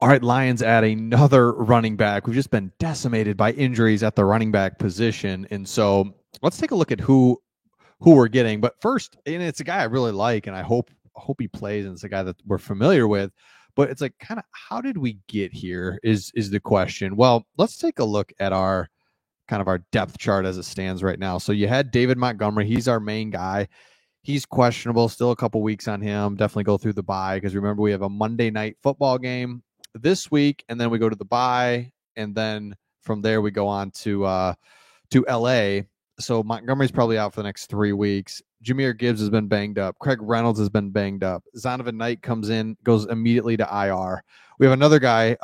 All right, Lions add another running back. We've just been decimated by injuries at the running back position. And so let's take a look at who we're getting. But first, and it's a guy I really like, and I hope he plays, and it's a guy that we're familiar with. But it's like, kind of, how did we get here is the question. Well, let's take a look at our kind of our depth chart as it stands right now. So you had David Montgomery. He's our main guy. He's questionable, still a couple weeks on him. Definitely go through the bye, because remember, we have a Monday night football game this week, and then we go to the bye, and then from there we go on to LA. So Montgomery's probably out for the next 3 weeks. Jahmyr Gibbs has been banged up. Craig Reynolds has been banged up. Zonovan Knight comes in, goes immediately to IR. We have another guy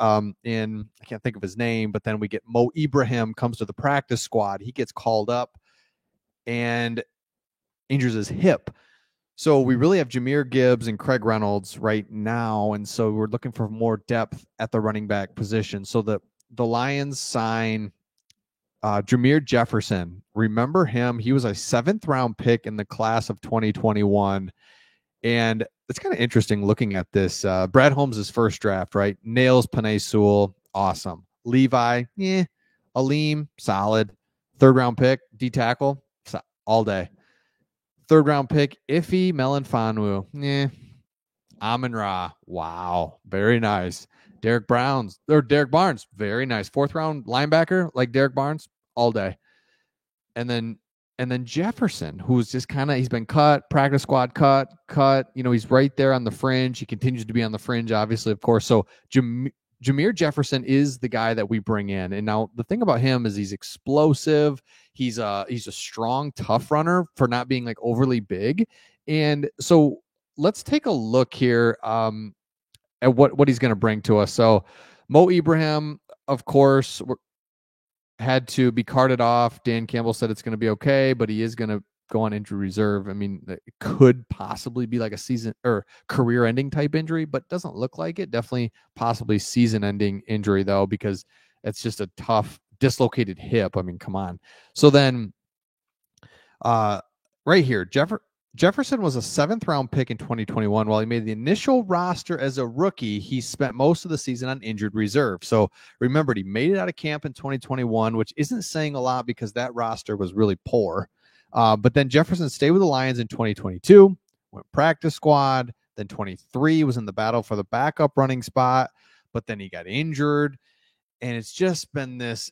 in, I can't think of his name, but then we get Mo Ibrahim comes to the practice squad. He gets called up and injures his hip. So we really have Jahmyr Gibbs and Craig Reynolds right now, and so we're looking for more depth at the running back position. So the Lions sign Jameer Jefferson. Remember him? He was a 7th-round pick in the class of 2021. And it's kind of interesting looking at this. Brad Holmes' first draft, right? Nails Penei Sewell, awesome. Levi, Aleem, solid. 3rd-round pick, D-tackle, all day. 3rd-round pick, Iffy Melanfanu, Amon-Ra, wow, very nice. Derek Barnes, very nice. 4th-round linebacker like Derek Barnes, all day. And then Jefferson, who's just kind of, he's been cut, practice squad cut. He's right there on the fringe. He continues to be on the fringe, obviously, of course. So Jahmyr Jefferson is the guy that we bring in. And now the thing about him is he's explosive. He's a strong, tough runner for not being like overly big. And so let's take a look here at what he's going to bring to us. So Mo Ibrahim, of course, had to be carted off. Dan Campbell said it's going to be okay, but he is going to go on injury reserve. I mean, it could possibly be like a season or career-ending type injury, but doesn't look like it. Definitely possibly season-ending injury, though, because it's just a tough, dislocated hip. I mean, come on. So then right here, Jefferson was a 7th-round pick in 2021. While he made the initial roster as a rookie, he spent most of the season on injured reserve. So remember, he made it out of camp in 2021, which isn't saying a lot because that roster was really poor. But then Jefferson stayed with the Lions in 2022, went practice squad. Then 23 was in the battle for the backup running spot, but then he got injured. And it's just been this,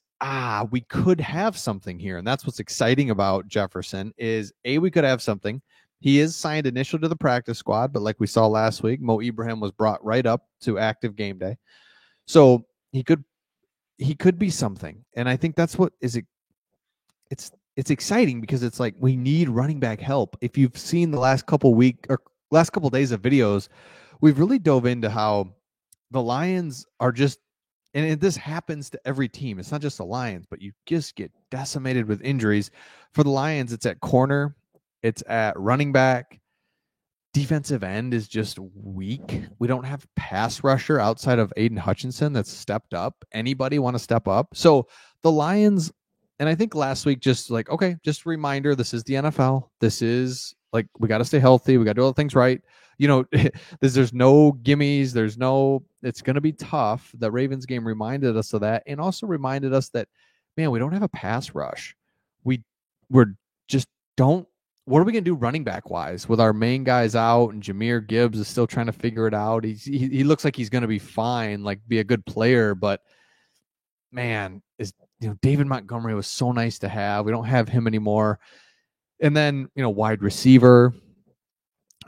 we could have something here. And that's what's exciting about Jefferson is, we could have something. He is signed initially to the practice squad, but like we saw last week, Mo Ibrahim was brought right up to active game day. So he could be something. And I think that's what is it. It's exciting because it's like we need running back help. If you've seen the last couple days of videos, we've really dove into how the Lions are just, and this happens to every team. It's not just the Lions, but you just get decimated with injuries. For the Lions, it's at corner, it's at running back. Defensive end is just weak. We don't have pass rusher outside of Aiden Hutchinson that's stepped up. Anybody want to step up? So the Lions, and I think last week, just like, okay, just a reminder, this is the NFL. This is like, we got to stay healthy. We got to do all the things right. There's no gimmies. It's going to be tough. The Ravens game reminded us of that, and also reminded us that, man, we don't have a pass rush. We're just don't. What are we going to do running back wise with our main guys out, and Jahmyr Gibbs is still trying to figure it out. He looks like he's going to be fine, like be a good player, but man, David Montgomery was so nice to have. We don't have him anymore. And then, wide receiver,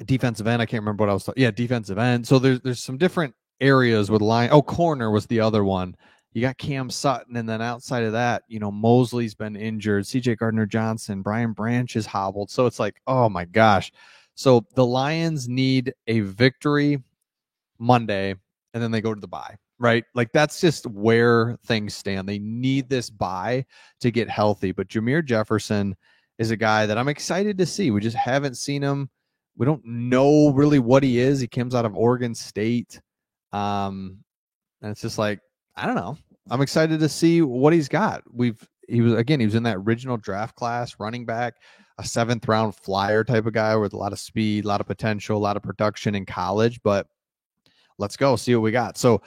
defensive end. I can't remember what I was talking. Yeah, defensive end. So there's some different areas with line. Oh, corner was the other one. You got Cam Sutton, and then outside of that, Mosley's been injured. CJ Gardner-Johnson, Brian Branch is hobbled. So it's like, oh my gosh. So the Lions need a victory Monday, and then they go to the bye, right? Like that's just where things stand. They need this bye to get healthy. But Jahmyr Jefferson is a guy that I'm excited to see. We just haven't seen him. We don't know really what he is. He comes out of Oregon State. And it's just like, I don't know. I'm excited to see what he's got. He was in that original draft class, running back, a 7th-round flyer type of guy with a lot of speed, a lot of potential, a lot of production in college. But let's go see what we got. So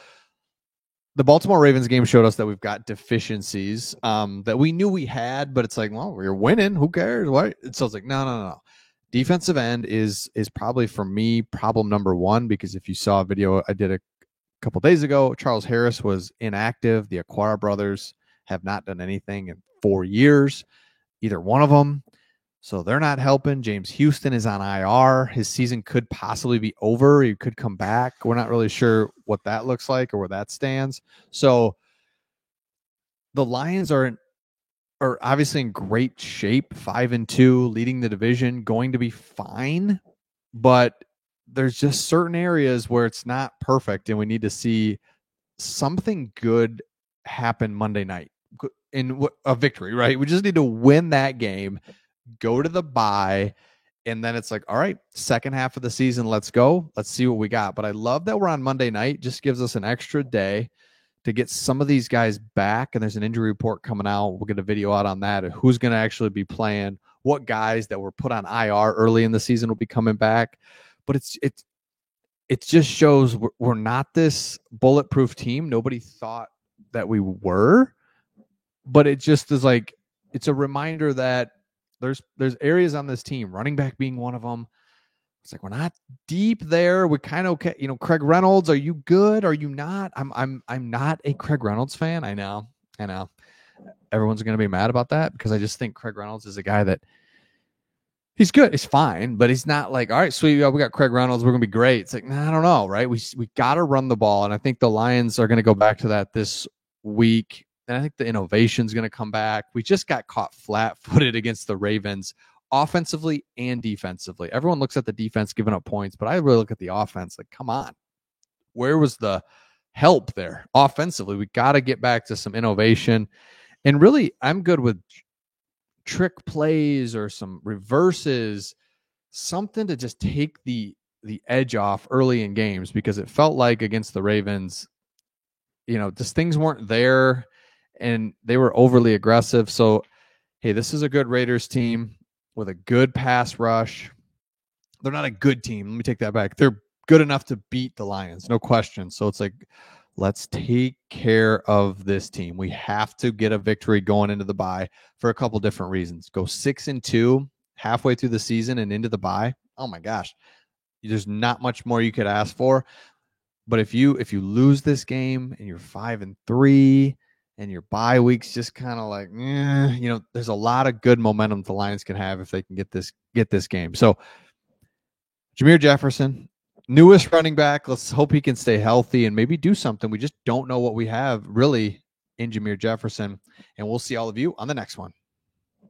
the Baltimore Ravens game showed us that we've got deficiencies that we knew we had, but it's like, well, we're winning. Who cares? What? So it's like, no. Defensive end is probably for me problem number one, because if you saw a video I did a couple days ago, Charles Harris was inactive. The Aquara brothers have not done anything in 4 years, either one of them. So they're not helping. James Houston is on IR. His season could possibly be over. He could come back. We're not really sure what that looks like or where that stands. So the Lions are obviously in great shape, 5-2, leading the division, going to be fine. But there's just certain areas where it's not perfect, and we need to see something good happen Monday night in a victory, right? We just need to win that game, go to the bye, and then it's like, all right, second half of the season, let's go. Let's see what we got. But I love that we're on Monday night. Just gives us an extra day to get some of these guys back. And there's an injury report coming out. We'll get a video out on that. Who's going to actually be playing, what guys that were put on IR early in the season will be coming back. But it just shows we're not this bulletproof team. Nobody thought that we were, but it just is like, it's a reminder that there's areas on this team, running back being one of them. It's like, we're not deep there. We're kind of okay. Craig Reynolds, are you good? Are you not? I'm not a Craig Reynolds fan. I know. Everyone's going to be mad about that, because I just think Craig Reynolds is a guy that he's good. He's fine, but he's not like, all right, sweet, we got Craig Reynolds, we're going to be great. It's like, nah, I don't know, right? We got to run the ball, and I think the Lions are going to go back to that this week. And I think the innovation is going to come back. We just got caught flat-footed against the Ravens, offensively and defensively. Everyone looks at the defense giving up points, but I really look at the offense like, come on. Where was the help there? Offensively, we got to get back to some innovation. And really, I'm good with trick plays or some reverses, something to just take the edge off early in games, because it felt like against the Ravens, just things weren't there and they were overly aggressive. So, hey, this is a good Raiders team with a good pass rush. They're not a good team. Let me take that back. They're good enough to beat the Lions, no question. So it's like, let's take care of this team. We have to get a victory going into the bye for a couple different reasons. Go 6-2 halfway through the season and into the bye. Oh my gosh. There's not much more you could ask for. But if you lose this game and you're 5-3 and your bye week's just kind of like, there's a lot of good momentum the Lions can have if they can get this game. So Jameer Jefferson, newest running back. Let's hope he can stay healthy and maybe do something. We just don't know what we have really in Jameer Jefferson. And we'll see all of you on the next one.